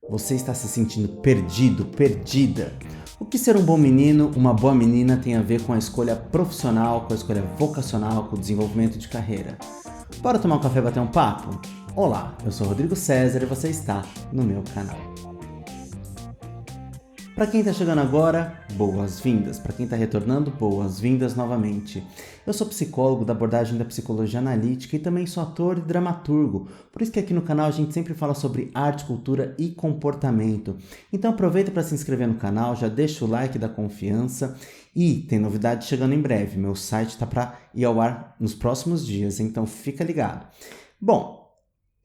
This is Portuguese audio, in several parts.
Você está se sentindo perdido, perdida? O que ser um bom menino, uma boa menina tem a ver com a escolha profissional, com a escolha vocacional, com o desenvolvimento de carreira? Bora tomar um café e bater um papo? Olá, eu sou Rodrigo César e você está no meu canal. Para quem está chegando agora, boas-vindas. Para quem está retornando, boas-vindas novamente. Eu sou psicólogo da abordagem da psicologia analítica e também sou ator e dramaturgo. Por isso que aqui no canal a gente sempre fala sobre arte, cultura e comportamento. Então aproveita para se inscrever no canal, já deixa o like da confiança e tem novidade chegando em breve. Meu site está para ir ao ar nos próximos dias, então fica ligado. Bom,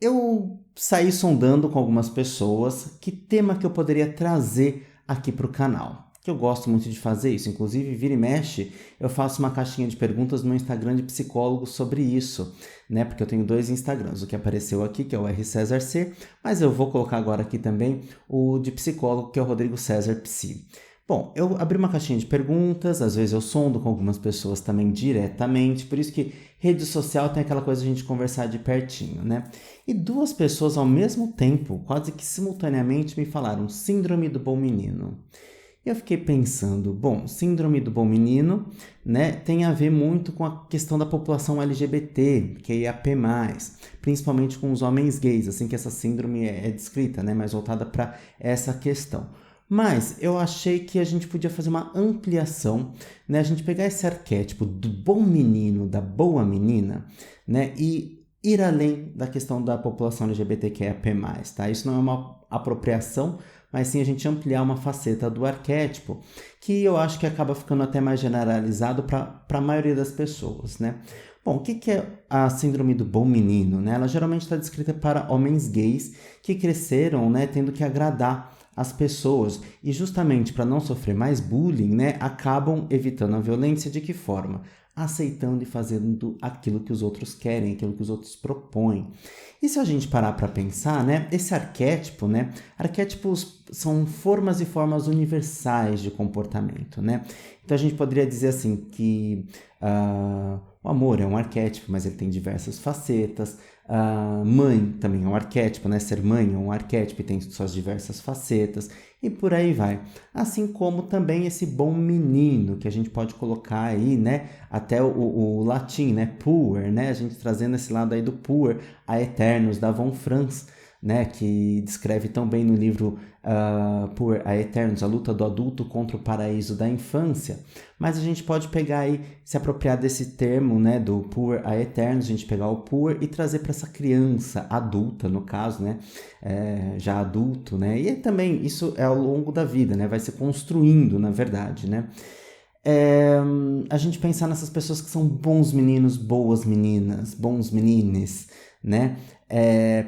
eu saí sondando com algumas pessoas que tema que eu poderia trazer aqui para o canal, que eu gosto muito de fazer isso, inclusive vira e mexe, eu faço uma caixinha de perguntas no Instagram de psicólogo sobre isso, né, porque eu tenho 2 Instagrams, o que apareceu aqui, que é o RCesarC, mas eu vou colocar agora aqui também o de psicólogo, que é o Rodrigo César Psi. Bom, eu abri uma caixinha de perguntas, às vezes eu sondo com algumas pessoas também diretamente, por isso que rede social tem aquela coisa de a gente conversar de pertinho, né? E 2 pessoas ao mesmo tempo, quase que simultaneamente, me falaram síndrome do bom menino. E eu fiquei pensando, bom, síndrome do bom menino, né, tem a ver muito com a questão da população LGBT, que é IAP+, principalmente com os homens gays, assim que essa síndrome é descrita, né, mais voltada para essa questão. Mas eu achei que a gente podia fazer uma ampliação, né? A gente pegar esse arquétipo do bom menino, da boa menina, né? E ir além da questão da população LGBTQIA+, tá? Isso não é uma apropriação, mas sim a gente ampliar uma faceta do arquétipo, que eu acho que acaba ficando até mais generalizado para a maioria das pessoas, né? Bom, o que é a síndrome do bom menino, né? Ela geralmente está descrita para homens gays que cresceram, né, tendo que agradar as pessoas e justamente para não sofrer mais bullying, né, acabam evitando a violência de que forma? Aceitando e fazendo aquilo que os outros querem, aquilo que os outros propõem. E se a gente parar para pensar, né, esse arquétipo, né, arquétipos são formas e formas universais de comportamento, né? Então a gente poderia dizer assim que o amor é um arquétipo, mas ele tem diversas facetas. Mãe também é um arquétipo, né? Ser mãe é um arquétipo e tem suas diversas facetas e por aí vai. Assim como também esse bom menino, que a gente pode colocar aí, né? Até o latim, né? Puer, né? A gente trazendo esse lado aí do puer, a Eternos, da Von Franz, né, que descreve tão bem no livro Puer a Eternos, a luta do adulto contra o paraíso da infância. Mas a gente pode pegar aí, se apropriar desse termo, né, do Puer a Eternos, a gente pegar o Puer e trazer para essa criança adulta, no caso, né, já adulto, né, e também isso é ao longo da vida, né, vai se construindo, na verdade, né. A gente pensar nessas pessoas que são bons meninos, boas meninas, bons menines, né?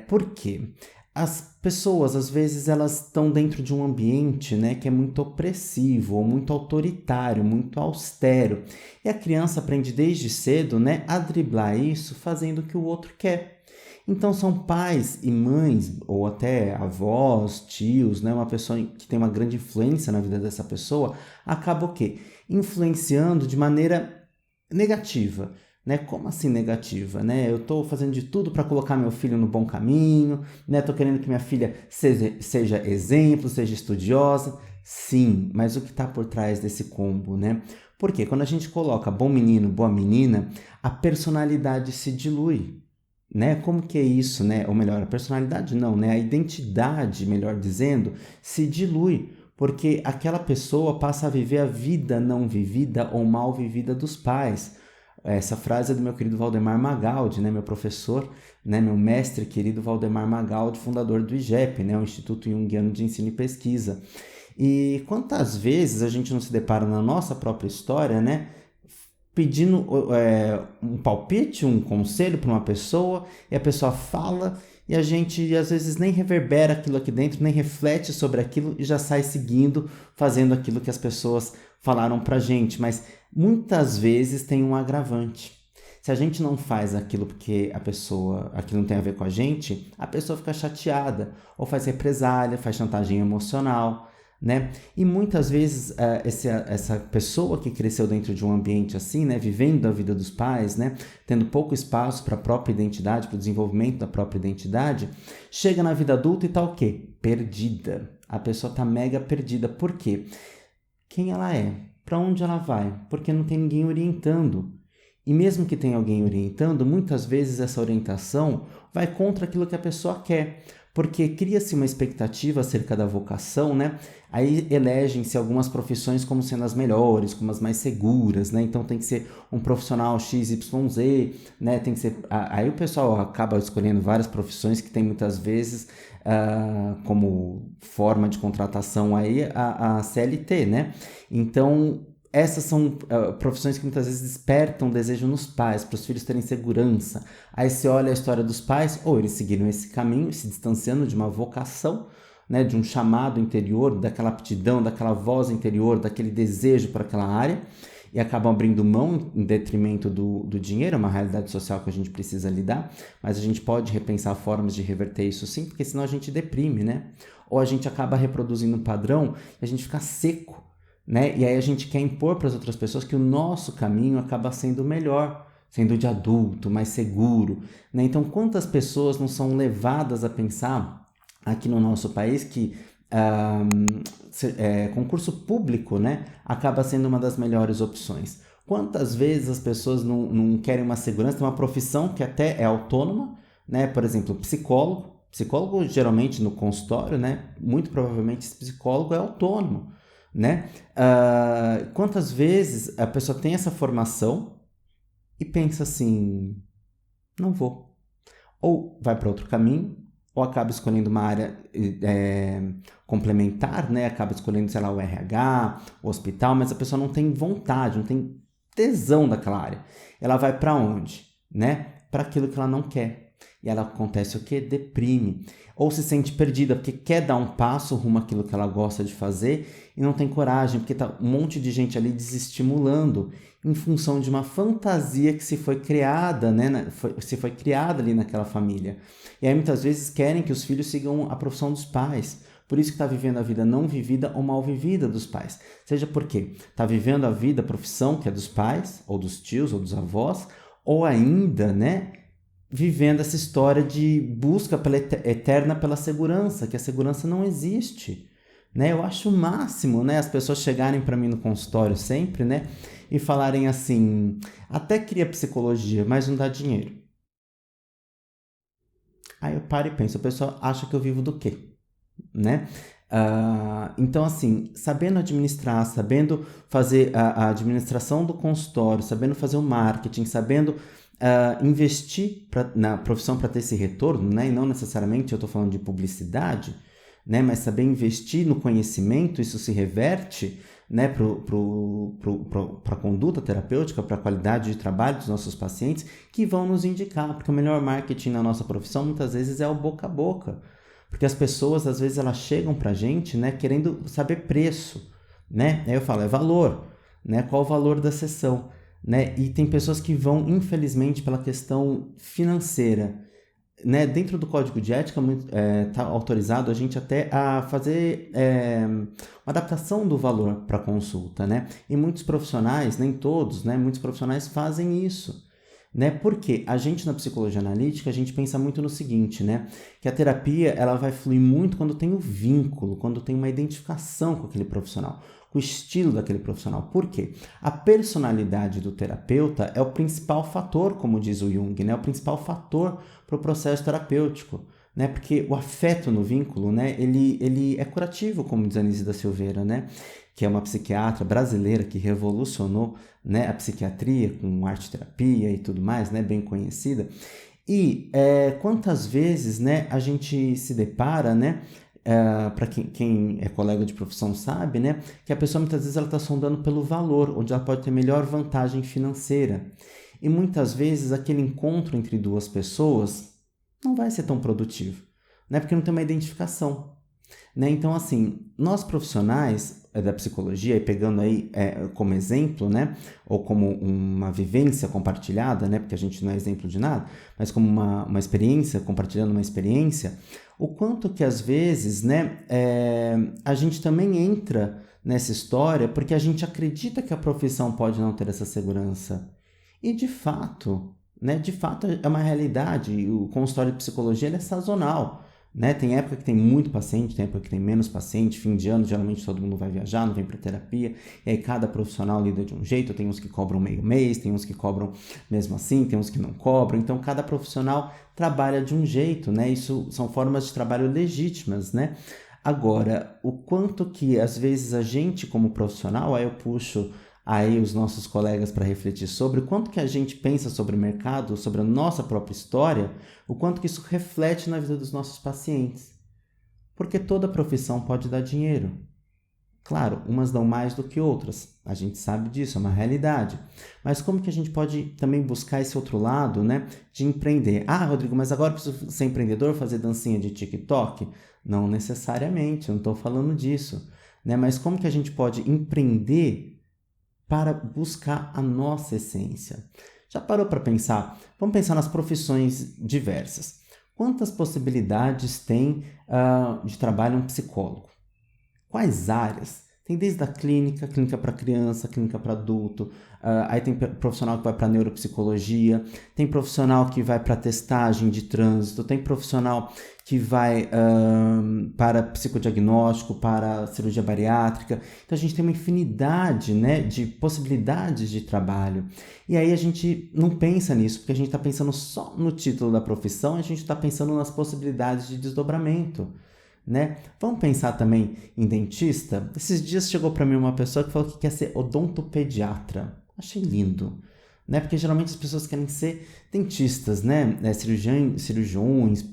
Por quê? As pessoas, às vezes, elas estão dentro de um ambiente, né, que é muito opressivo, ou muito autoritário, muito austero. E a criança aprende desde cedo, né, a driblar isso fazendo o que o outro quer. Então são pais e mães, ou até avós, tios, né, uma pessoa que tem uma grande influência na vida dessa pessoa, acaba o quê? Influenciando de maneira negativa, né? Como assim negativa, né? Eu estou fazendo de tudo para colocar meu filho no bom caminho, né? Estou querendo que minha filha seja exemplo, seja estudiosa. Sim, mas o que está por trás desse combo, né? Porque quando a gente coloca bom menino, boa menina, a personalidade se dilui, né? Como que é isso, né? Ou melhor, a personalidade não, né? A identidade, melhor dizendo, se dilui, porque aquela pessoa passa a viver a vida não vivida ou mal vivida dos pais. Essa frase é do meu querido Valdemar Magaldi, né, meu professor, né, meu mestre querido Valdemar Magaldi, fundador do IGEP, né, o Instituto Jungiano de Ensino e Pesquisa. E quantas vezes a gente não se depara na nossa própria história, né, pedindo um palpite, um conselho para uma pessoa, e a pessoa fala e a gente às vezes nem reverbera aquilo aqui dentro, nem reflete sobre aquilo e já sai seguindo, fazendo aquilo que as pessoas falaram pra gente, mas muitas vezes tem um agravante. Se a gente não faz aquilo porque aquilo não tem a ver com a pessoa fica chateada, ou faz represália, faz chantagem emocional, né? E muitas vezes essa pessoa que cresceu dentro de um ambiente assim, né, vivendo a vida dos pais, né, tendo pouco espaço para a própria identidade, para o desenvolvimento da própria identidade, chega na vida adulta e tá o quê? Perdida. A pessoa tá mega perdida. Por quê? Quem ela é? Para onde ela vai? Porque não tem ninguém orientando. E mesmo que tenha alguém orientando, muitas vezes essa orientação vai contra aquilo que a pessoa quer, porque cria-se uma expectativa acerca da vocação, né? Aí elegem-se algumas profissões como sendo as melhores, como as mais seguras, né? Então tem que ser um profissional XYZ, né? Tem que ser... Aí o pessoal acaba escolhendo várias profissões que tem muitas vezes como forma de contratação aí a CLT, né? Então essas são profissões que muitas vezes despertam desejo nos pais, para os filhos terem segurança. Aí você olha a história dos pais, ou eles seguiram esse caminho, se distanciando de uma vocação, né, de um chamado interior, daquela aptidão, daquela voz interior, daquele desejo para aquela área, e acabam abrindo mão em detrimento do dinheiro, é uma realidade social que a gente precisa lidar, mas a gente pode repensar formas de reverter isso sim, porque senão a gente deprime, né? Ou a gente acaba reproduzindo um padrão e a gente fica seco, né? E aí a gente quer impor para as outras pessoas que o nosso caminho acaba sendo melhor, sendo de adulto, mais seguro, né? Então, quantas pessoas não são levadas a pensar aqui no nosso país que concurso público, né, acaba sendo uma das melhores opções? Quantas vezes as pessoas não querem uma segurança, tem uma profissão que até é autônoma, né? Por exemplo, psicólogo. Psicólogo, geralmente no consultório, né? Muito provavelmente esse psicólogo é autônomo, né? Quantas vezes a pessoa tem essa formação e pensa assim, não vou. Ou vai para outro caminho, ou acaba escolhendo uma área complementar, né? Acaba escolhendo, sei lá, o RH, o hospital, mas a pessoa não tem vontade, não tem tesão daquela área. Ela vai para onde? Né? Para aquilo que ela não quer. E ela acontece o quê? Deprime. Ou se sente perdida porque quer dar um passo rumo àquilo que ela gosta de fazer e não tem coragem, porque tá um monte de gente ali desestimulando em função de uma fantasia que se foi criada, né? Se foi criada ali naquela família. E aí muitas vezes querem que os filhos sigam a profissão dos pais. Por isso que está vivendo a vida não vivida ou mal vivida dos pais. Seja porque está vivendo a vida, a profissão que é dos pais, ou dos tios, ou dos avós, ou ainda, né, vivendo essa história de busca eterna pela segurança, que a segurança não existe. Né? Eu acho o máximo, né, as pessoas chegarem para mim no consultório sempre, né, e falarem assim, até queria psicologia, mas não dá dinheiro. Aí eu paro e penso, a pessoa acha que eu vivo do quê? Né? Então, assim, sabendo administrar, sabendo fazer a administração do consultório, sabendo fazer o marketing, sabendo investir na profissão para ter esse retorno, né? E não necessariamente eu estou falando de publicidade, né? Mas saber investir no conhecimento, isso se reverte, né, para a conduta terapêutica, para a qualidade de trabalho dos nossos pacientes, que vão nos indicar, porque o melhor marketing na nossa profissão muitas vezes é o boca a boca. Porque as pessoas, às vezes, elas chegam pra gente, né, querendo saber preço, né? Aí eu falo, é valor, né? Qual o valor da sessão, né? E tem pessoas que vão, infelizmente, pela questão financeira, né? Dentro do código de ética, tá autorizado a gente até a fazer uma adaptação do valor para consulta, né? E muitos profissionais, nem todos, né? Muitos profissionais fazem isso. Né? Porque a gente na psicologia analítica, a gente pensa muito no seguinte, né? Que a terapia ela vai fluir muito quando tem o vínculo, quando tem uma identificação com aquele profissional, com o estilo daquele profissional. Por quê? A personalidade do terapeuta é o principal fator, como diz o Jung, né? O principal fator para o processo terapêutico. Né? Porque o afeto no vínculo, né? ele é curativo, como diz a Anísia da Silveira, né? Que é uma psiquiatra brasileira que revolucionou, né, a psiquiatria com arte-terapia e tudo mais, né, bem conhecida. E quantas vezes, né, a gente se depara, né, para quem é colega de profissão sabe, né, que a pessoa muitas vezes ela está sondando pelo valor, onde ela pode ter melhor vantagem financeira. E muitas vezes aquele encontro entre duas pessoas não vai ser tão produtivo, né, porque não tem uma identificação. Né? Então, assim, nós profissionais, da psicologia, e pegando aí como exemplo, né, ou como uma vivência compartilhada, né, porque a gente não é exemplo de nada, mas como uma experiência, compartilhando uma experiência, o quanto que às vezes, né, a gente também entra nessa história porque a gente acredita que a profissão pode não ter essa segurança. E de fato, né, é uma realidade. O consultório de psicologia ele é sazonal. Né? Tem época que tem muito paciente, tem época que tem menos paciente. Fim de ano, geralmente todo mundo vai viajar, não vem para terapia. E aí cada profissional lida de um jeito. Tem uns que cobram meio mês, tem uns que cobram mesmo assim, tem uns que não cobram. Então cada profissional trabalha de um jeito, né? Isso são formas de trabalho legítimas, né? Agora, o quanto que às vezes a gente como profissional, aí eu puxo aí os nossos colegas para refletir sobre o quanto que a gente pensa sobre o mercado, sobre a nossa própria história, o quanto que isso reflete na vida dos nossos pacientes. Porque toda profissão pode dar dinheiro. Claro, umas dão mais do que outras, a gente sabe disso, é uma realidade. Mas como que a gente pode também buscar esse outro lado, né, de empreender? Ah, Rodrigo, mas agora eu preciso ser empreendedor, fazer dancinha de TikTok? Não necessariamente, eu não estou falando disso. Né? Mas como que a gente pode empreender para buscar a nossa essência? Já parou para pensar? Vamos pensar nas profissões diversas. Quantas possibilidades tem de trabalho um psicólogo? Quais áreas? Tem desde a clínica para criança, clínica para adulto, aí tem profissional que vai para neuropsicologia, tem profissional que vai para testagem de trânsito, tem profissional que vai para psicodiagnóstico, para cirurgia bariátrica. Então a gente tem uma infinidade, né, de possibilidades de trabalho. E aí a gente não pensa nisso, porque a gente está pensando só no título da profissão, a gente está pensando nas possibilidades de desdobramento. Né? Vamos pensar também em dentista? Esses dias chegou para mim uma pessoa que falou que quer ser odontopediatra. Achei lindo, né? Porque geralmente as pessoas querem ser dentistas, né? Cirurgiões,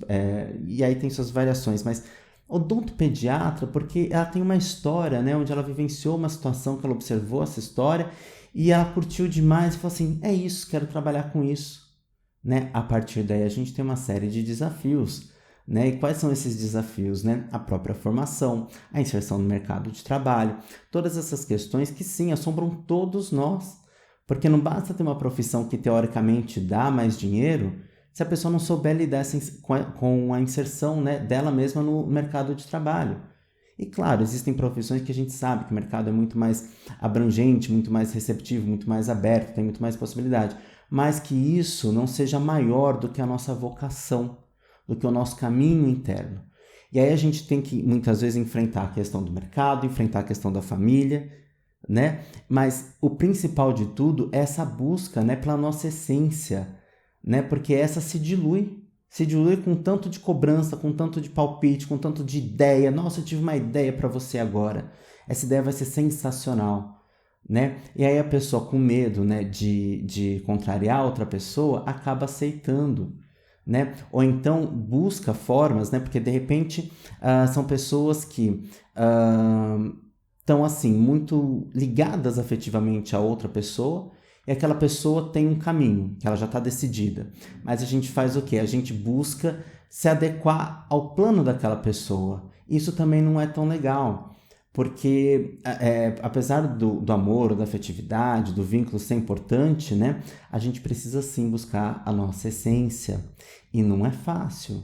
e aí tem suas variações, mas odontopediatra porque ela tem uma história, né? Onde ela vivenciou uma situação que ela observou essa história e ela curtiu demais e falou assim, é isso, quero trabalhar com isso, né? A partir daí a gente tem uma série de desafios. Né? E quais são esses desafios? Né? A própria formação, a inserção no mercado de trabalho, todas essas questões que sim, assombram todos nós, porque não basta ter uma profissão que teoricamente dá mais dinheiro se a pessoa não souber lidar com a inserção, né, dela mesma no mercado de trabalho. E claro, existem profissões que a gente sabe que o mercado é muito mais abrangente, muito mais receptivo, muito mais aberto, tem muito mais possibilidade, mas que isso não seja maior do que a nossa vocação, do que o nosso caminho interno. E aí a gente tem que, muitas vezes, enfrentar a questão do mercado, enfrentar a questão da família, né? Mas o principal de tudo é essa busca, né, pela nossa essência, né? Porque essa se dilui com tanto de cobrança, com tanto de palpite, com tanto de ideia. Nossa, eu tive uma ideia para você agora. Essa ideia vai ser sensacional, né? E aí a pessoa com medo, né, de contrariar outra pessoa acaba aceitando. Né? Ou então busca formas, né? Porque de repente são pessoas que estão assim muito ligadas afetivamente a outra pessoa e aquela pessoa tem um caminho que ela já está decidida, mas a gente faz o quê? A gente busca se adequar ao plano daquela pessoa. Isso também não é tão legal, porque apesar do amor, da afetividade, do vínculo ser importante, né, a gente precisa sim buscar a nossa essência e não é fácil,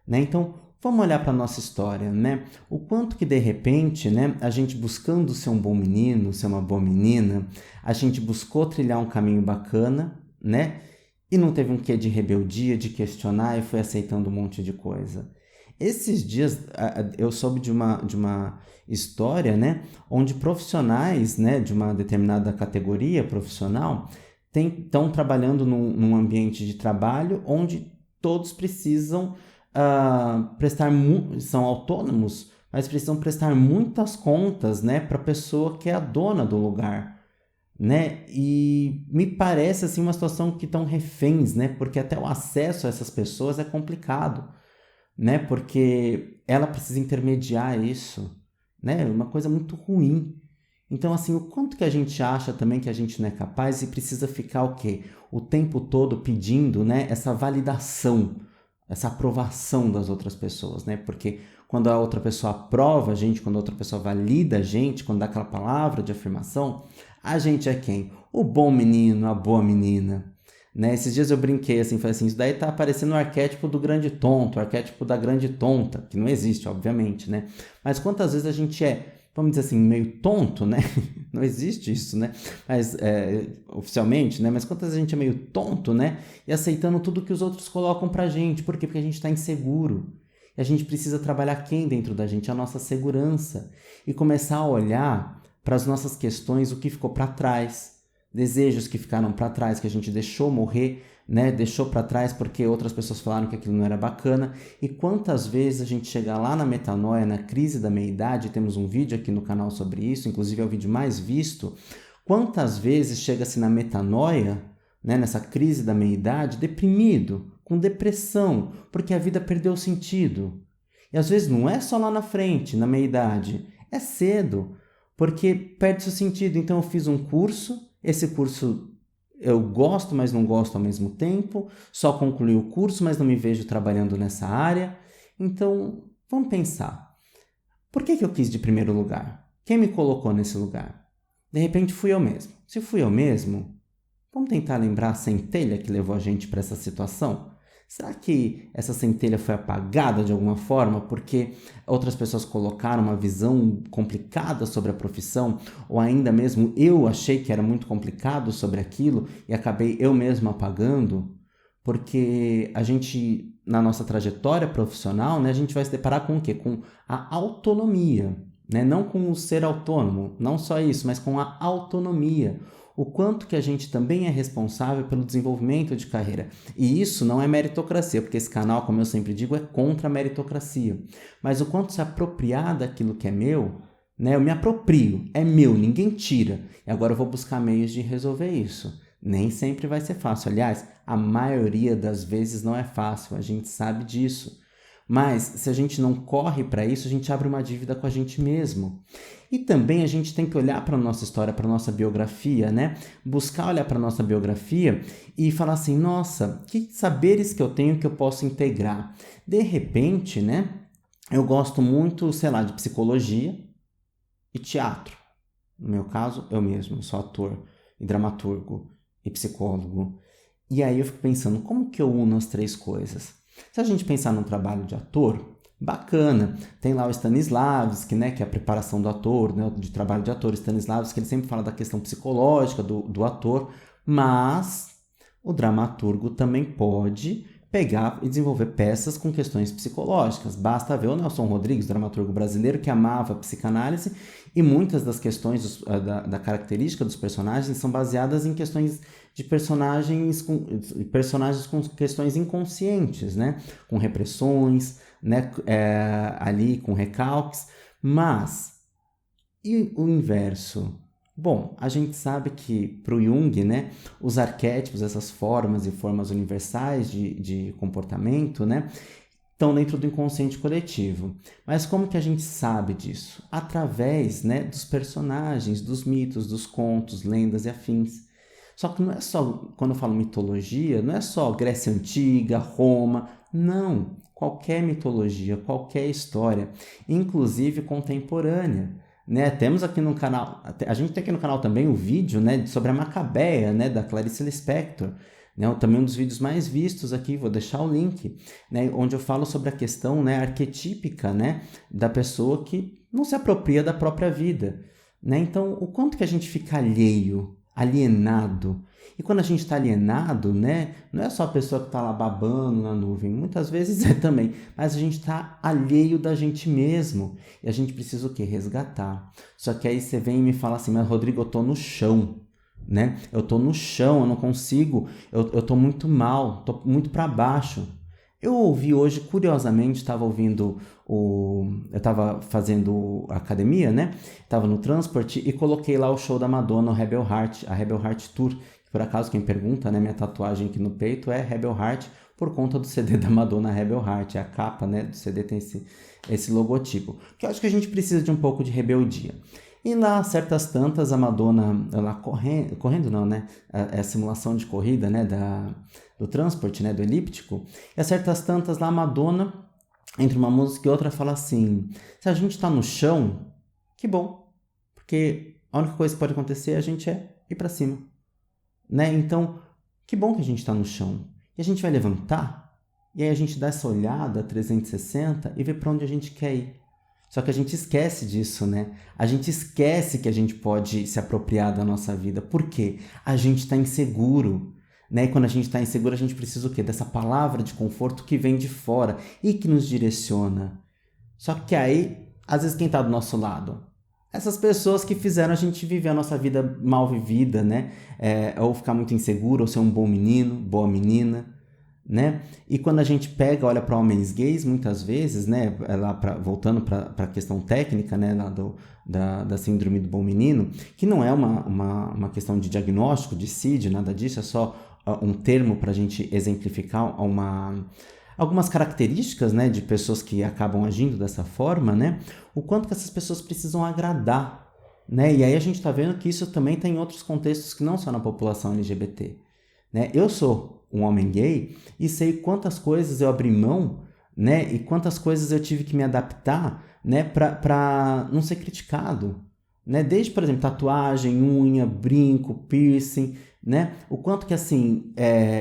né? Então vamos olhar para a nossa história, né? O quanto que de repente, né, a gente buscando ser um bom menino, ser uma boa menina, a gente buscou trilhar um caminho bacana, né? E não teve um quê de rebeldia, de questionar e foi aceitando um monte de coisa. Esses dias eu soube de uma história, né, onde profissionais, né, de uma determinada categoria profissional estão trabalhando num ambiente de trabalho onde todos precisam são autônomos, mas precisam prestar muitas contas, né, para a pessoa que é a dona do lugar. Né? E me parece assim uma situação que estão reféns, né? Porque até o acesso a essas pessoas é complicado, né? Porque ela precisa intermediar isso, né? É uma coisa muito ruim. Então, assim, o quanto que a gente acha também que a gente não é capaz e precisa ficar o quê? O tempo todo pedindo, né, essa validação, essa aprovação das outras pessoas, né? Porque quando a outra pessoa aprova a gente, quando a outra pessoa valida a gente, quando dá aquela palavra de afirmação, a gente é quem? O bom menino, a boa menina. Né? Esses dias eu brinquei assim, falei assim, isso daí tá parecendo o arquétipo do grande tonto, o arquétipo da grande tonta, que não existe, obviamente, né? Mas quantas vezes a gente é, vamos dizer assim, meio tonto, né? Não existe isso, né? Mas, oficialmente, né? Mas quantas vezes a gente é meio tonto, né? E aceitando tudo que os outros colocam pra gente. Por quê? Porque a gente tá inseguro. E a gente precisa trabalhar quem dentro da gente? A nossa segurança. E começar a olhar para as nossas questões, o que ficou para trás, desejos que ficaram para trás, que a gente deixou morrer, né? Deixou para trás porque outras pessoas falaram que aquilo não era bacana. E quantas vezes a gente chega lá na metanoia, na crise da meia-idade, temos um vídeo aqui no canal sobre isso, inclusive é o vídeo mais visto. Quantas vezes chega-se na metanoia, né, nessa crise da meia-idade, deprimido, com depressão, porque a vida perdeu sentido. E às vezes não é só lá na frente, na meia-idade, é cedo, porque perde-se o sentido. Então eu fiz um curso, esse curso eu gosto, mas não gosto ao mesmo tempo, só concluí o curso, mas não me vejo trabalhando nessa área. Então, vamos pensar. Por que eu quis de primeiro lugar? Quem me colocou nesse lugar? De repente fui eu mesmo. Se fui eu mesmo, vamos tentar lembrar a centelha que levou a gente para essa situação? Será que essa centelha foi apagada de alguma forma porque outras pessoas colocaram uma visão complicada sobre a profissão? Ou ainda mesmo eu achei que era muito complicado sobre aquilo e acabei eu mesmo apagando? Porque a gente, na nossa trajetória profissional, né, a gente vai se deparar com o quê? Com a autonomia, né? Não com o ser autônomo, não só isso, mas com a autonomia. O quanto que a gente também é responsável pelo desenvolvimento de carreira. E isso não é meritocracia, porque esse canal, como eu sempre digo, é contra a meritocracia. Mas o quanto se apropriar daquilo que é meu, né? Eu me aproprio, é meu, ninguém tira. E agora eu vou buscar meios de resolver isso. Nem sempre vai ser fácil. Aliás, a maioria das vezes não é fácil, a gente sabe disso. Mas se a gente não corre para isso, a gente abre uma dívida com a gente mesmo. E também a gente tem que olhar para a nossa história, para a nossa biografia, né? Buscar olhar para a nossa biografia e falar assim, nossa, que saberes que eu tenho que eu posso integrar? De repente, né? Eu gosto muito, sei lá, de psicologia e teatro. No meu caso, eu mesmo sou ator e dramaturgo e psicólogo. E aí eu fico pensando, como que eu uno as três coisas? Se a gente pensar num trabalho de ator, bacana. Tem lá o Stanislavski, né, que é a preparação do ator, né, de trabalho de ator. Stanislavski, ele sempre fala da questão psicológica do ator, mas o dramaturgo também pode pegar e desenvolver peças com questões psicológicas. Basta ver o Nelson Rodrigues, dramaturgo brasileiro, que amava a psicanálise, e muitas das questões da característica dos personagens são baseadas em questões de personagens com questões inconscientes, né? Com repressões, né? Ali com recalques. Mas, e o inverso? Bom, a gente sabe que para o Jung, né, os arquétipos, essas formas e formas universais de comportamento, né, estão dentro do inconsciente coletivo. Mas como que a gente sabe disso? Através, né, dos personagens, dos mitos, dos contos, lendas e afins. Só que não é só, quando eu falo mitologia, não é só Grécia Antiga, Roma, não. Qualquer mitologia, qualquer história, inclusive contemporânea. Né? Temos aqui no canal, a gente tem aqui no canal também o vídeo, né, sobre a Macabeia, né, da Clarice Lispector, né, também um dos vídeos mais vistos aqui, vou deixar o link, né, onde eu falo sobre a questão, né, arquetípica, né, da pessoa que não se apropria da própria vida, né? Então, o quanto que a gente fica alheio, alienado. E quando a gente está alienado, né, não é só a pessoa que está lá babando na nuvem, muitas vezes é também, mas a gente está alheio da gente mesmo. E a gente precisa o quê? Resgatar. Só que aí você vem e me fala assim, mas Rodrigo, eu tô no chão, né? Eu tô no chão, eu não consigo, eu tô muito mal, tô muito para baixo. Eu ouvi hoje, curiosamente, eu estava fazendo academia, né? Estava no transporte e coloquei lá o show da Madonna, o Rebel Heart, a Rebel Heart Tour. Por acaso, quem pergunta, né? Minha tatuagem aqui no peito é Rebel Heart por conta do CD da Madonna, Rebel Heart. A capa, né, do CD tem esse logotipo. Porque eu acho que a gente precisa de um pouco de rebeldia. E lá, certas tantas, a Madonna, ela correndo não, né? É a simulação de corrida, né? Do transporte, né? Do elíptico. E a certas tantas lá, a Madonna entre uma música e outra fala assim: se a gente tá no chão, que bom, porque a única coisa que pode acontecer é a gente ir para cima, né? Então, que bom que a gente tá no chão. E a gente vai levantar, e aí a gente dá essa olhada 360 e vê para onde a gente quer ir. Só que a gente esquece disso, né? A gente esquece que a gente pode se apropriar da nossa vida. Por quê? A gente está inseguro, né? E quando a gente está inseguro, a gente precisa o quê? Dessa palavra de conforto que vem de fora e que nos direciona. Só que aí, às vezes, quem está do nosso lado? Essas pessoas que fizeram a gente viver a nossa vida mal vivida, né? Ou ficar muito inseguro, ou ser um bom menino, boa menina, né? E quando a gente pega, olha para homens gays, muitas vezes, né? Voltando para a questão técnica, né? Da síndrome do bom menino, que não é uma questão de diagnóstico, de CID, nada disso, é só um termo para a gente exemplificar algumas características, né, de pessoas que acabam agindo dessa forma, né? O quanto que essas pessoas precisam agradar, né? E aí a gente está vendo que isso também tem outros contextos que não só na população LGBT, né? Eu sou um homem gay e sei quantas coisas eu abri mão, né? E quantas coisas eu tive que me adaptar, né? Para não ser criticado, né? Desde, por exemplo, tatuagem, unha, brinco, piercing, né? O quanto que, assim,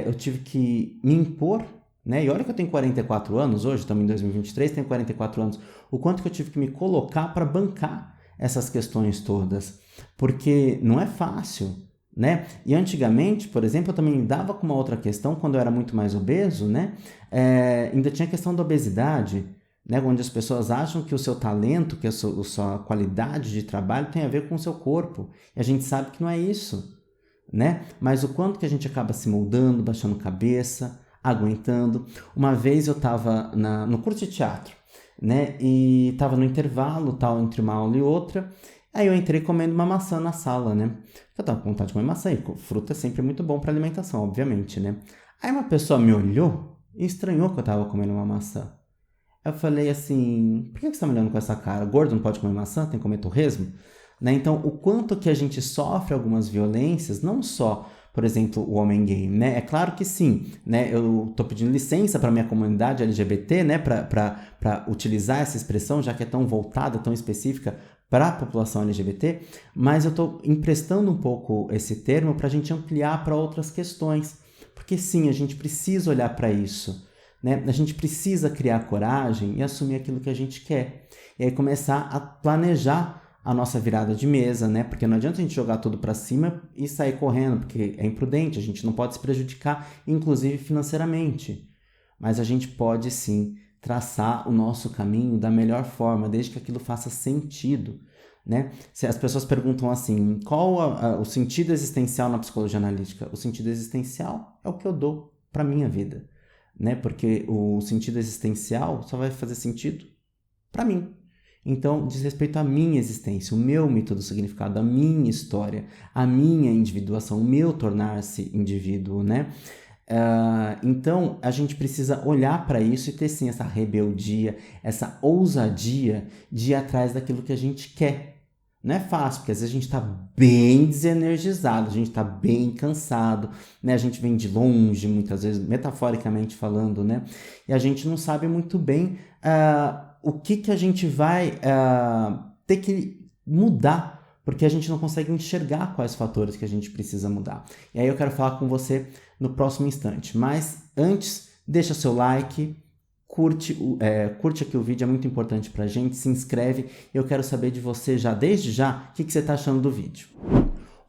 eu tive que me impor, né? E olha que eu tenho 44 anos hoje, estamos em 2023, tenho 44 anos. O quanto que eu tive que me colocar para bancar essas questões todas. Porque não é fácil, né? E antigamente, por exemplo, eu também lidava com uma outra questão, quando eu era muito mais obeso, né? Ainda tinha a questão da obesidade, né? Onde as pessoas acham que o seu talento, que a sua qualidade de trabalho tem a ver com o seu corpo. E a gente sabe que não é isso, né? Mas o quanto que a gente acaba se moldando, baixando cabeça, aguentando. Uma vez eu estava no curso de teatro, né? E estava no intervalo, tal, entre uma aula e outra. Aí eu entrei comendo uma maçã na sala, né? Eu tava com vontade de comer maçã e fruta é sempre muito bom para alimentação, obviamente, né? Aí uma pessoa me olhou e estranhou que eu tava comendo uma maçã. Eu falei assim, por que você tá me olhando com essa cara? Gordo não pode comer maçã? Tem que comer torresmo? Né? Então, o quanto que a gente sofre algumas violências, não só, por exemplo, o homem gay, né? É claro que sim, né? Eu tô pedindo licença para minha comunidade LGBT, né? Para utilizar essa expressão, já que é tão voltada, tão específica para a população LGBT, mas eu estou emprestando um pouco esse termo para a gente ampliar para outras questões, porque sim, a gente precisa olhar para isso, né? A gente precisa criar coragem e assumir aquilo que a gente quer, e aí começar a planejar a nossa virada de mesa, né? Porque não adianta a gente jogar tudo para cima e sair correndo, porque é imprudente, a gente não pode se prejudicar, inclusive financeiramente, mas a gente pode sim traçar o nosso caminho da melhor forma, desde que aquilo faça sentido, né? Se as pessoas perguntam assim, qual o sentido existencial na psicologia analítica? O sentido existencial é o que eu dou para minha vida, né? Porque o sentido existencial só vai fazer sentido para mim. Então, diz respeito à minha existência, o meu mito do significado, a minha história, a minha individuação, o meu tornar-se indivíduo, né? Então, a gente precisa olhar para isso e ter sim essa rebeldia, essa ousadia de ir atrás daquilo que a gente quer. Não é fácil, porque às vezes a gente está bem desenergizado, a gente está bem cansado, né? A gente vem de longe, muitas vezes, metaforicamente falando, né? E a gente não sabe muito bem o que a gente vai ter que mudar, porque a gente não consegue enxergar quais fatores que a gente precisa mudar. E aí eu quero falar com você no próximo instante. Mas antes, deixa seu like, curte aqui o vídeo, é muito importante pra gente, se inscreve. Eu quero saber de você desde já, o que você está achando do vídeo.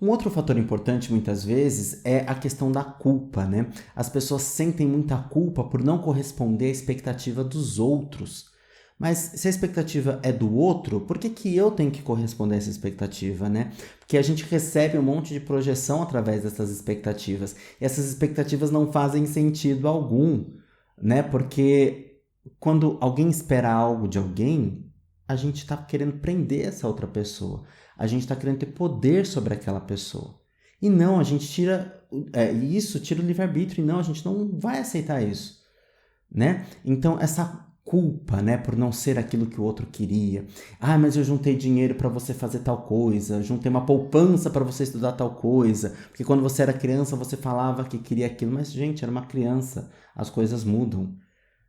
Um outro fator importante, muitas vezes, é a questão da culpa, né? As pessoas sentem muita culpa por não corresponder à expectativa dos outros. Mas se a expectativa é do outro, por que eu tenho que corresponder a essa expectativa, né? Porque a gente recebe um monte de projeção através dessas expectativas. E essas expectativas não fazem sentido algum, né? Porque quando alguém espera algo de alguém, a gente está querendo prender essa outra pessoa. A gente está querendo ter poder sobre aquela pessoa. E não, a gente tira o livre-arbítrio. E não, a gente não vai aceitar isso, né? Então, essa culpa, né, por não ser aquilo que o outro queria. Ah, mas eu juntei dinheiro para você fazer tal coisa, juntei uma poupança para você estudar tal coisa, porque quando você era criança você falava que queria aquilo, mas gente, era uma criança, as coisas mudam,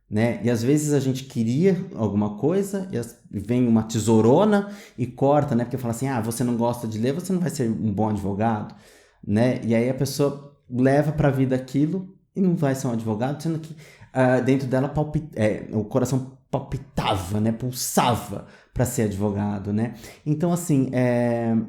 né? E às vezes a gente queria alguma coisa e vem uma tesourona e corta, né? Porque fala assim, você não gosta de ler, você não vai ser um bom advogado, né? E aí a pessoa leva para a vida aquilo e não vai ser um advogado, sendo que dentro dela o coração palpitava, né? Pulsava para ser advogado, né? Então, assim,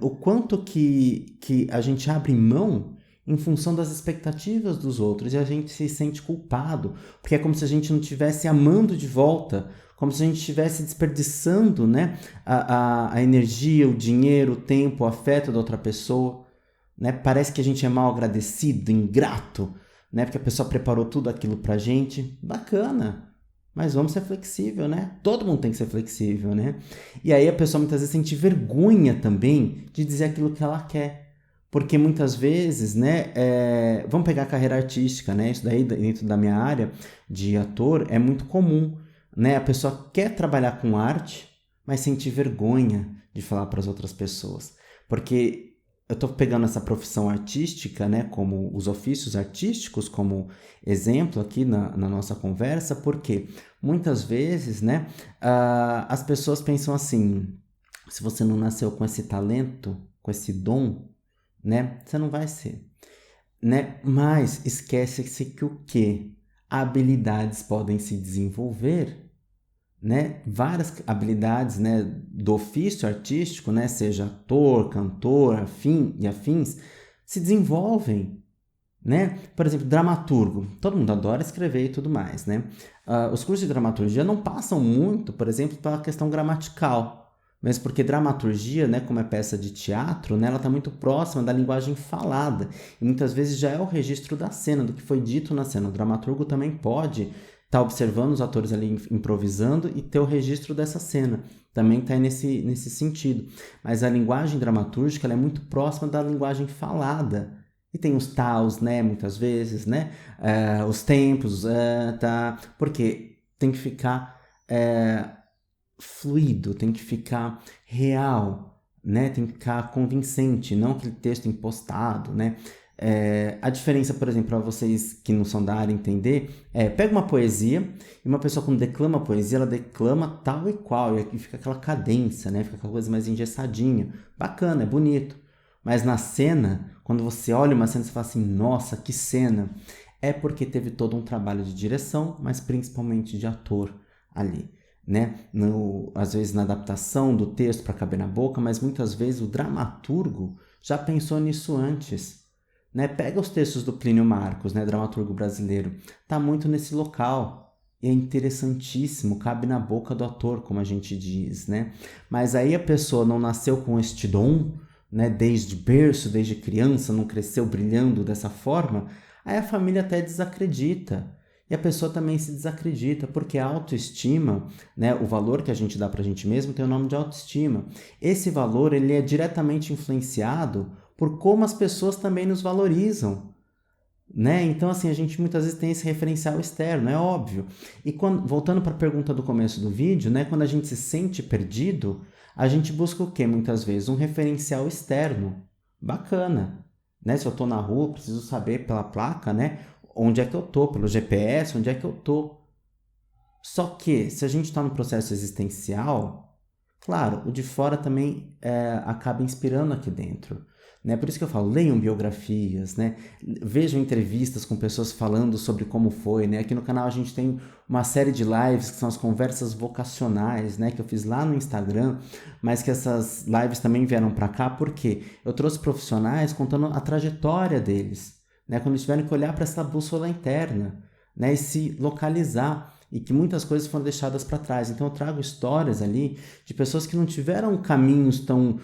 o quanto que a gente abre mão em função das expectativas dos outros e a gente se sente culpado, porque é como se a gente não estivesse amando de volta, como se a gente estivesse desperdiçando, né, a energia, o dinheiro, o tempo, o afeto da outra pessoa, né? Parece que a gente é mal agradecido, ingrato, né? Porque a pessoa preparou tudo aquilo pra gente. Bacana, mas vamos ser flexível, né? Todo mundo tem que ser flexível, né? E aí a pessoa muitas vezes sente vergonha também de dizer aquilo que ela quer. Porque muitas vezes, né, vamos pegar a carreira artística, né? Isso daí dentro da minha área de ator é muito comum, né? A pessoa quer trabalhar com arte, mas sente vergonha de falar para as outras pessoas. Porque eu estou pegando essa profissão artística, né, como os ofícios artísticos, como exemplo aqui na nossa conversa, porque muitas vezes, né, as pessoas pensam assim, se você não nasceu com esse talento, com esse dom, né, você não vai ser, né, mas esquece-se que o quê? Habilidades podem se desenvolver, né, várias habilidades, né, do ofício artístico, né, seja ator, cantor, afins, se desenvolvem, né? Por exemplo, dramaturgo. Todo mundo adora escrever e tudo mais, né? Os cursos de dramaturgia não passam muito, por exemplo, pela questão gramatical, mas porque dramaturgia, né, como é peça de teatro, né, ela está muito próxima da linguagem falada e muitas vezes já é o registro da cena, do que foi dito na cena. O dramaturgo também pode estar observando os atores ali improvisando e ter o registro dessa cena. Também está nesse sentido. Mas a linguagem dramatúrgica ela é muito próxima da linguagem falada. E tem os taus, né, muitas vezes, né, os tempos, tá, porque tem que ficar fluido, tem que ficar real, né, tem que ficar convincente, não aquele texto impostado, né. A diferença, por exemplo, para vocês que não são da área entender, pega uma poesia e uma pessoa quando declama poesia, ela declama tal e qual, e aqui fica aquela cadência, né, fica aquela coisa mais engessadinha, bacana, é bonito. Mas na cena, quando você olha uma cena, você fala assim, nossa, que cena! É porque teve todo um trabalho de direção, mas principalmente de ator ali, né? Às vezes na adaptação do texto para caber na boca, mas muitas vezes o dramaturgo já pensou nisso antes, né? Pega os textos do Plínio Marcos, né, dramaturgo brasileiro, tá muito nesse local. E é interessantíssimo, cabe na boca do ator, como a gente diz, né? Mas aí a pessoa não nasceu com este dom, né, desde berço, desde criança, não cresceu brilhando dessa forma, aí a família até desacredita. E a pessoa também se desacredita, porque a autoestima, né, o valor que a gente dá para a gente mesmo tem o nome de autoestima. Esse valor ele é diretamente influenciado por como as pessoas também nos valorizam. Né? Então, assim, a gente muitas vezes tem esse referencial externo, é óbvio. E voltando para a pergunta do começo do vídeo, né? Quando a gente se sente perdido, a gente busca o quê? Muitas vezes um referencial externo. Bacana. Né? Se eu estou na rua, preciso saber pela placa, né? Onde é que eu estou, pelo GPS, onde é que eu estou. Só que, se a gente está no processo existencial, claro, o de fora também acaba inspirando aqui dentro. Né? Por isso que eu falo, leiam biografias, né? Vejam entrevistas com pessoas falando sobre como foi. Né? Aqui no canal a gente tem uma série de lives que são as conversas vocacionais, né? Que eu fiz lá no Instagram, mas que essas lives também vieram para cá porque eu trouxe profissionais contando a trajetória deles, né? Quando eles tiveram que olhar para essa bússola interna, né? E se localizar e que muitas coisas foram deixadas para trás. Então eu trago histórias ali de pessoas que não tiveram caminhos tão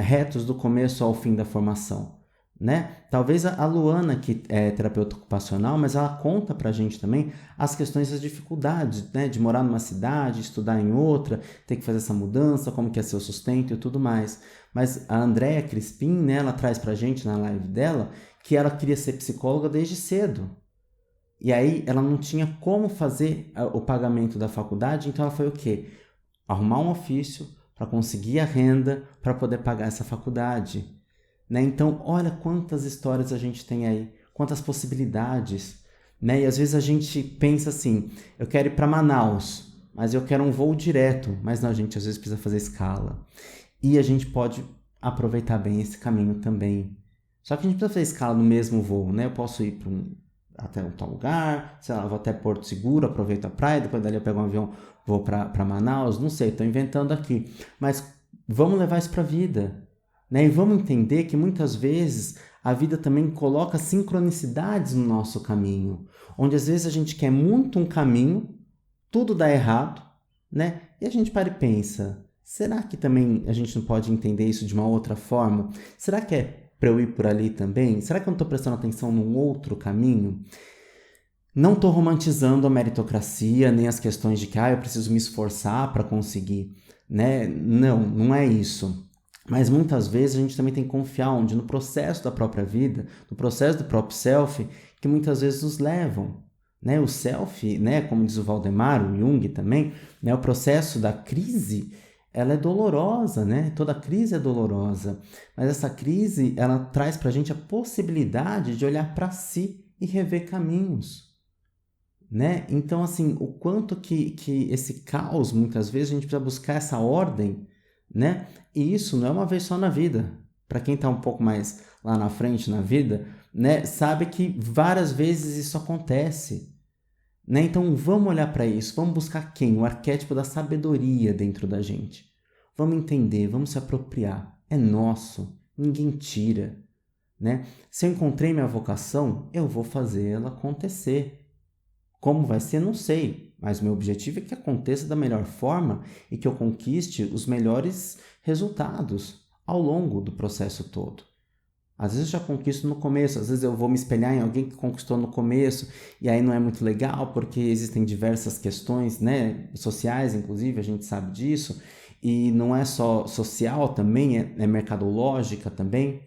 retos do começo ao fim da formação, né? Talvez a Luana, que é terapeuta ocupacional, mas ela conta pra gente também as questões das dificuldades, né? De morar numa cidade, estudar em outra, ter que fazer essa mudança, como que é seu sustento e tudo mais. Mas a Andrea Crispim, né? Ela traz pra gente na live dela que ela queria ser psicóloga desde cedo. E aí ela não tinha como fazer o pagamento da faculdade, então ela foi o quê? Arrumar um ofício para conseguir a renda para poder pagar essa faculdade. Né? Então, olha quantas histórias a gente tem aí, quantas possibilidades. né? E às vezes a gente pensa assim, eu quero ir para Manaus, mas eu quero um voo direto. Mas não, a gente às vezes precisa fazer escala. E a gente pode aproveitar bem esse caminho também. Só que a gente precisa fazer escala no mesmo voo, né? Eu posso ir até um tal lugar, sei lá, vou até Porto Seguro, aproveito a praia, depois dali eu pego um avião, vou para Manaus, não sei, estou inventando aqui. Mas vamos levar isso para a vida, né? E vamos entender que muitas vezes a vida também coloca sincronicidades no nosso caminho, onde às vezes a gente quer muito um caminho, tudo dá errado, né? E a gente para e pensa, será que também a gente não pode entender isso de uma outra forma? Será que é para eu ir por ali também? Será que eu não estou prestando atenção num outro caminho? Não estou romantizando a meritocracia, nem as questões de que eu preciso me esforçar para conseguir, né? Não, não é isso. Mas muitas vezes a gente também tem que confiar no processo da própria vida, no processo do próprio self, que muitas vezes nos levam. Né? O self, né, como diz o Valdemar, o Jung também, né, o processo da crise, ela é dolorosa, né? Toda crise é dolorosa, mas essa crise, ela traz para a gente a possibilidade de olhar para si e rever caminhos, né? Então, assim, o quanto que esse caos, muitas vezes, a gente precisa buscar essa ordem, né? E isso não é uma vez só na vida. Para quem está um pouco mais lá na frente na vida, né, sabe que várias vezes isso acontece, né? Então vamos olhar para isso, vamos buscar quem? O arquétipo da sabedoria dentro da gente. Vamos entender, vamos se apropriar. É nosso, ninguém tira, né? Se eu encontrei minha vocação, eu vou fazer ela acontecer. Como vai ser, não sei, mas meu objetivo é que aconteça da melhor forma e que eu conquiste os melhores resultados ao longo do processo todo. Às vezes eu já conquisto no começo, às vezes eu vou me espelhar em alguém que conquistou no começo e aí não é muito legal porque existem diversas questões, né, sociais, inclusive, a gente sabe disso, e não é só social também, é mercadológica também,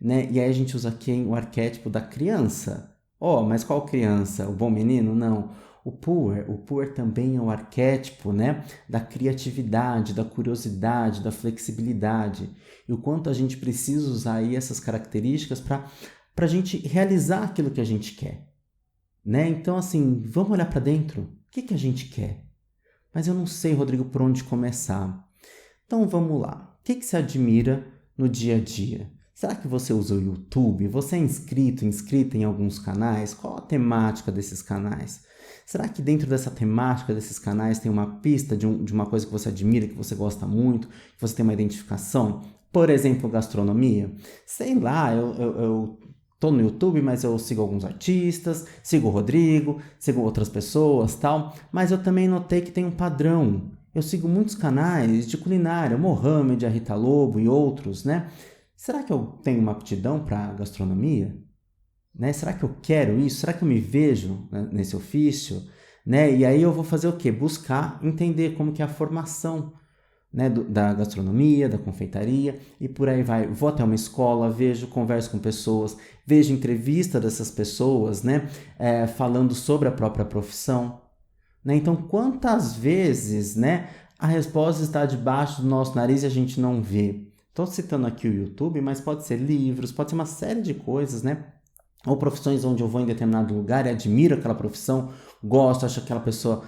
né, e aí a gente usa aqui o arquétipo da criança. Mas qual criança? O bom menino? Não. O Puer também é o arquétipo, né, da criatividade, da curiosidade, da flexibilidade. E o quanto a gente precisa usar aí essas características para a gente realizar aquilo que a gente quer, né? Então, assim, vamos olhar para dentro. O que a gente quer? Mas eu não sei, Rodrigo, por onde começar. Então, vamos lá. O que você admira no dia a dia? Será que você usa o YouTube? Você é inscrita em alguns canais? Qual a temática desses canais? Será que dentro dessa temática desses canais tem uma pista de uma coisa que você admira, que você gosta muito, que você tem uma identificação? Por exemplo, gastronomia? Sei lá, eu tô no YouTube, mas eu sigo alguns artistas, sigo o Rodrigo, sigo outras pessoas, tal, mas eu também notei que tem um padrão. Eu sigo muitos canais de culinária, Mohamed, a Rita Lobo e outros, né? Será que eu tenho uma aptidão para gastronomia? Né? Será que eu quero isso? Será que eu me vejo, né, nesse ofício? Né? E aí eu vou fazer o quê? Buscar entender como que é a formação, né, da gastronomia, da confeitaria e por aí vai. Vou até uma escola, vejo, converso com pessoas, vejo entrevista dessas pessoas, né, falando sobre a própria profissão. Né? Então, quantas vezes, né, a resposta está debaixo do nosso nariz e a gente não vê? Estou citando aqui o YouTube, mas pode ser livros, pode ser uma série de coisas, né? Ou profissões onde eu vou em determinado lugar e admiro aquela profissão, gosto, acho aquela pessoa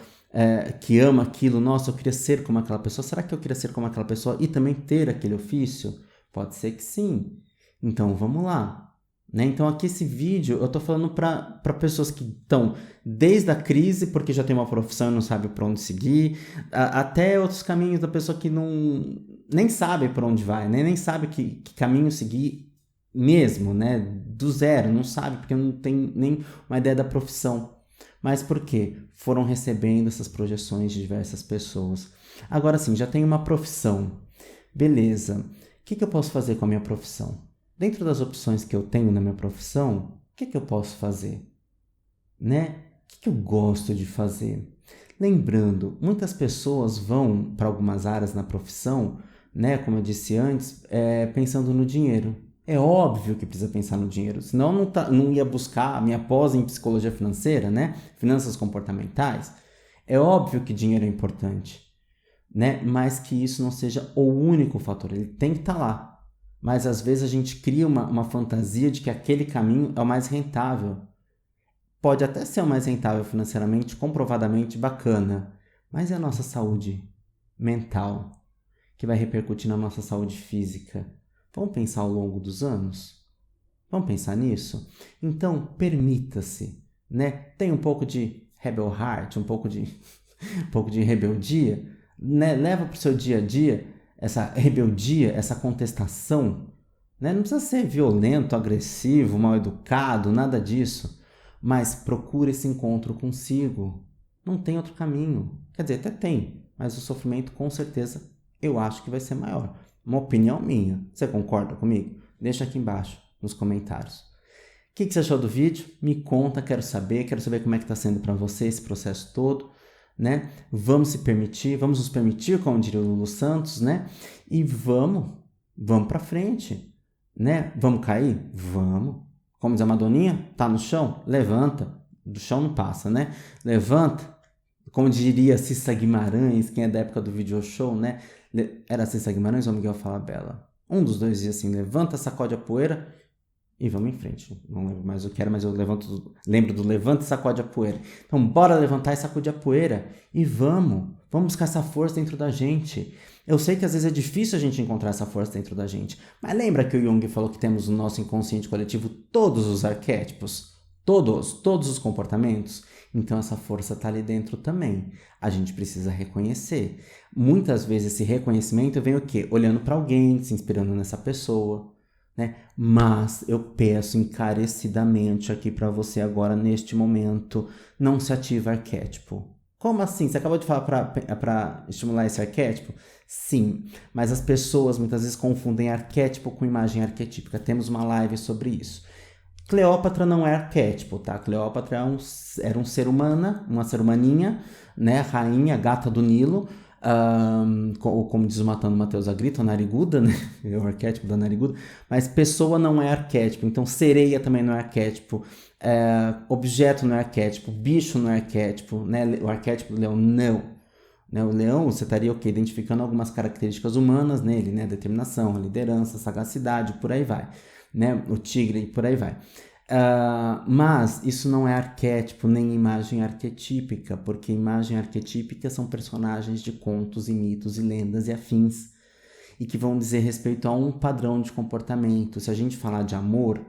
que ama aquilo, nossa, eu queria ser como aquela pessoa. Será que eu queria ser como aquela pessoa e também ter aquele ofício? Pode ser que sim. Então, vamos lá. Né? Então, aqui esse vídeo eu estou falando para pessoas que estão desde a crise, porque já tem uma profissão e não sabe para onde seguir, até outros caminhos da pessoa que nem sabe para onde vai, né? Nem sabe que caminho seguir mesmo, né? Do zero, não sabe, porque não tem nem uma ideia da profissão. Mas por quê? Foram recebendo essas projeções de diversas pessoas. Agora sim, já tenho uma profissão. Beleza. O que eu posso fazer com a minha profissão? Dentro das opções que eu tenho na minha profissão, o que eu posso fazer? Né? O que eu gosto de fazer? Lembrando, muitas pessoas vão para algumas áreas na profissão, né, como eu disse antes, pensando no dinheiro. É óbvio que precisa pensar no dinheiro, senão não ia buscar a minha pós em psicologia financeira, né? Finanças comportamentais. É óbvio que dinheiro é importante, né? Mas que isso não seja o único fator, ele tem que estar lá. Mas às vezes a gente cria uma fantasia de que aquele caminho é o mais rentável. pode até ser o mais rentável financeiramente, comprovadamente bacana, mas é a nossa saúde mental, que vai repercutir na nossa saúde física. Vamos pensar ao longo dos anos? Vamos pensar nisso? Então, permita-se, né? Tem um pouco de rebel heart, um pouco de rebeldia, né? Leva para o seu dia a dia essa rebeldia, essa contestação, né? Não precisa ser violento, agressivo, mal educado, nada disso, mas procure esse encontro consigo. Não tem outro caminho. Quer dizer, até tem, mas o sofrimento com certeza eu acho que vai ser maior. Uma opinião minha. Você concorda comigo? Deixa aqui embaixo nos comentários. O que você achou do vídeo? Me conta, quero saber como é que está sendo para você esse processo todo, né? Vamos nos permitir, como diria o Lulu Santos, né? E vamos para frente, né? Vamos cair? Vamos. Como diz a Madoninha, tá no chão? Levanta. Do chão não passa, né? Levanta. Como diria Cissa Guimarães, quem é da época do video show, né? Era Cissa Guimarães ou Miguel Falabella? Um dos dois dizia assim, levanta, sacode a poeira e vamos em frente. Não lembro mais o que era, mas eu lembro do levanta e sacode a poeira. Então bora levantar e sacudir a poeira e vamos buscar essa força dentro da gente. Eu sei que às vezes é difícil a gente encontrar essa força dentro da gente, mas lembra que o Jung falou que temos no nosso inconsciente coletivo todos os arquétipos? Todos os comportamentos? Então essa força está ali dentro também. A gente precisa reconhecer. Muitas vezes esse reconhecimento vem o quê? Olhando para alguém, se inspirando nessa pessoa, né? Mas eu peço encarecidamente aqui para você agora, neste momento, não se ativa arquétipo. Como assim? Você acabou de falar para estimular esse arquétipo? Sim, mas as pessoas muitas vezes confundem arquétipo com imagem arquetípica. Temos uma live sobre isso. Cleópatra não é arquétipo, tá? Cleópatra era um ser humana, uma ser humaninha, né? Rainha, gata do Nilo, como diz o Matando Mateus Agrito, a nariguda, né? É o arquétipo da nariguda. Mas pessoa não é arquétipo, então sereia também não é arquétipo, objeto não é arquétipo, bicho não é arquétipo, né? O arquétipo do leão, não. Né? O leão, você estaria o quê? Identificando algumas características humanas nele, né? Determinação, a liderança, a sagacidade, por aí vai. Né? O tigre e por aí vai. Mas isso não é arquétipo nem imagem arquetípica, porque imagem arquetípica são personagens de contos e mitos e lendas e afins, e que vão dizer respeito a um padrão de comportamento. Se a gente falar de amor,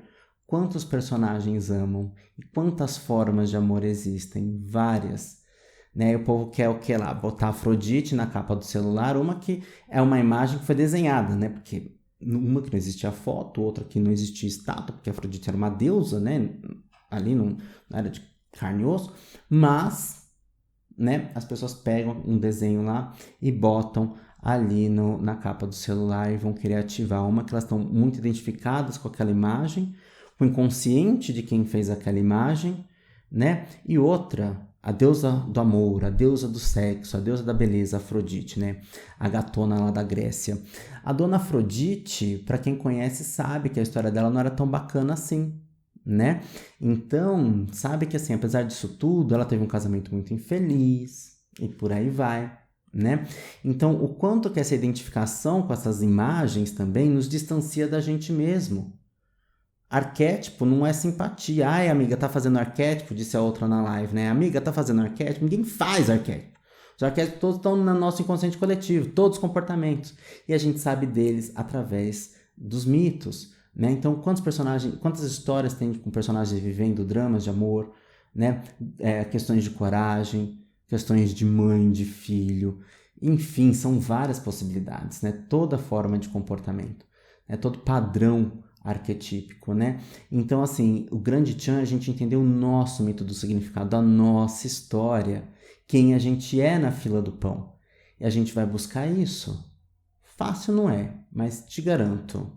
quantos personagens amam e quantas formas de amor existem? Várias. Né? E o povo quer o que lá? Botar Afrodite na capa do celular, uma que é uma imagem que foi desenhada, né? Porque uma que não existia foto, outra que não existia estátua, porque a Afrodite era uma deusa, né? Ali não era de carne e osso, mas, né? As pessoas pegam um desenho lá e botam ali na capa do celular e vão querer ativar uma que elas estão muito identificadas com aquela imagem, com o inconsciente de quem fez aquela imagem, né? E outra, a deusa do amor, a deusa do sexo, a deusa da beleza, Afrodite, né? A gatona lá da Grécia. A dona Afrodite, para quem conhece, sabe que a história dela não era tão bacana assim, né? Então, sabe que assim, apesar disso tudo, ela teve um casamento muito infeliz e por aí vai, né? Então, o quanto que essa identificação com essas imagens também nos distancia da gente mesmo. Arquétipo não é simpatia. Ai, amiga, tá fazendo arquétipo? Disse a outra na live, né? Amiga, tá fazendo arquétipo? Ninguém faz arquétipo. Os arquétipos todos estão no nosso inconsciente coletivo, todos os comportamentos. E a gente sabe deles através dos mitos, né? Então, quantas histórias tem com personagens vivendo dramas de amor, né? Questões de coragem, questões de mãe, de filho. Enfim, são várias possibilidades, né? Toda forma de comportamento, né? Todo padrão arquetípico, né? Então, assim, o grande tchan é a gente entender o nosso mito do significado, da nossa história, quem a gente é na fila do pão. E a gente vai buscar isso. Fácil não é, mas te garanto.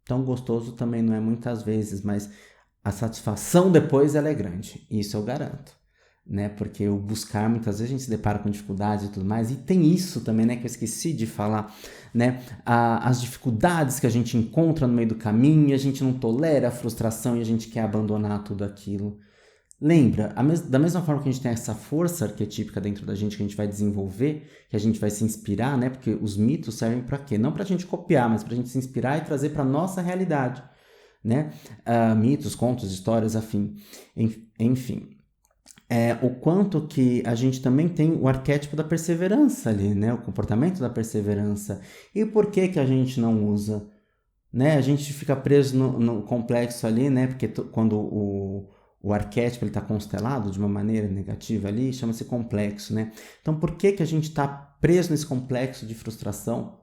Tão gostoso também não é muitas vezes, mas a satisfação depois ela é grande. Isso eu garanto. Né? Porque o buscar, muitas vezes a gente se depara com dificuldades e tudo mais, e tem isso também, né, que eu esqueci de falar, né, as dificuldades que a gente encontra no meio do caminho, e a gente não tolera a frustração e a gente quer abandonar tudo aquilo. Lembra, da mesma forma que a gente tem essa força arquetípica dentro da gente que a gente vai desenvolver, que a gente vai se inspirar, né, porque os mitos servem para quê? Não para a gente copiar, mas para a gente se inspirar e trazer para nossa realidade. né? Mitos, contos, histórias, enfim. O quanto que a gente também tem o arquétipo da perseverança ali, né? O comportamento da perseverança. E por que que a gente não usa, né? A gente fica preso no complexo ali, né? Porque quando o arquétipo está constelado de uma maneira negativa ali, chama-se complexo, né? Então, por que que a gente está preso nesse complexo de frustração,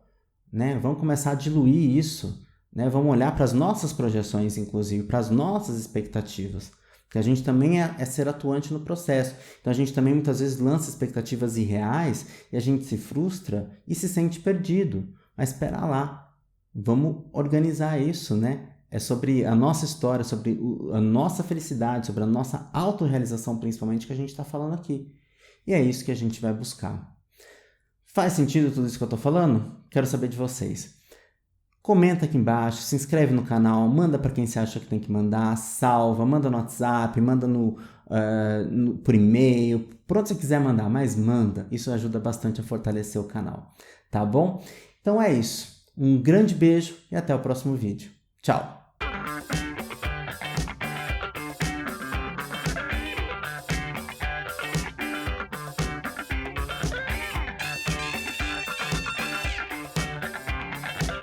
né? Vamos começar a diluir isso, né? Vamos olhar para as nossas projeções, inclusive, para as nossas expectativas. Porque a gente também é ser atuante no processo. Então, a gente também muitas vezes lança expectativas irreais e a gente se frustra e se sente perdido. Mas espera lá, vamos organizar isso, né? É sobre a nossa história, sobre a nossa felicidade, sobre a nossa autorrealização, principalmente, que a gente está falando aqui. E é isso que a gente vai buscar. Faz sentido tudo isso que eu estou falando? Quero saber de vocês. Comenta aqui embaixo, se inscreve no canal, manda para quem você acha que tem que mandar, salva, manda no WhatsApp, manda por e-mail, por onde você quiser mandar, mas manda. Isso ajuda bastante a fortalecer o canal, tá bom? Então é isso. Um grande beijo e até o próximo vídeo. Tchau!